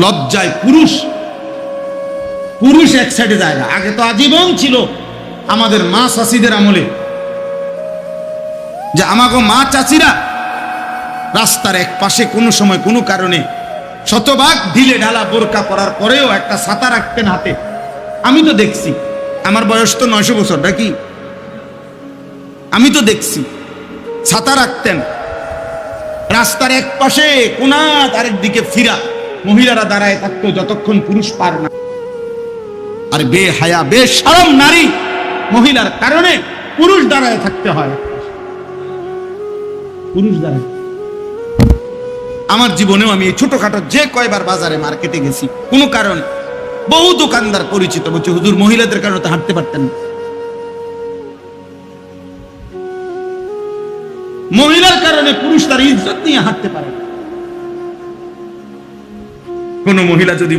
লজ্জায় পুরুষ পুরুষ এক সাইডে যায় না। আগে তো আজীবন ছিল আমাদের মা চাচিদের আমলে, যে আমাগো মা চাচিরা রাস্তার এক পাশে কোনো সময় কোনো কারণে শতভাগ ঢিলে ঢালা বোরকা পরার পরেও একটা ছাতা রাখতেন হাতে। আমি তো দেখছি, আমার বয়স তো 900 বছর নাকি, আমি তো দেখছি ছাতা রাখতেন রাস্তার এক পাশে, কোনা আরেক দিকে ফিরা মহিলারা দাঁড়ায় থাকতো যতক্ষণ পুরুষ পার না। আর বেহায়া বেশরম নারী মহিলার কারণে পুরুষ দাঁড়ায় থাকতে হয়, পুরুষ দাঁড়ায়। আমার জীবনেও আমি ছোটখাটো যে কয়বার বাজারে মার্কেটে গেছি, কোনো কারণে বহু দোকানদার পরিচিত বলছে, হুজুর মহিলাদের কারণে তো হাঁটতে পারতেন না। মহিলার কারণে পুরুষ তার ইজ্জত নিয়ে হাঁটতে পারে। কোন মহিলা যদি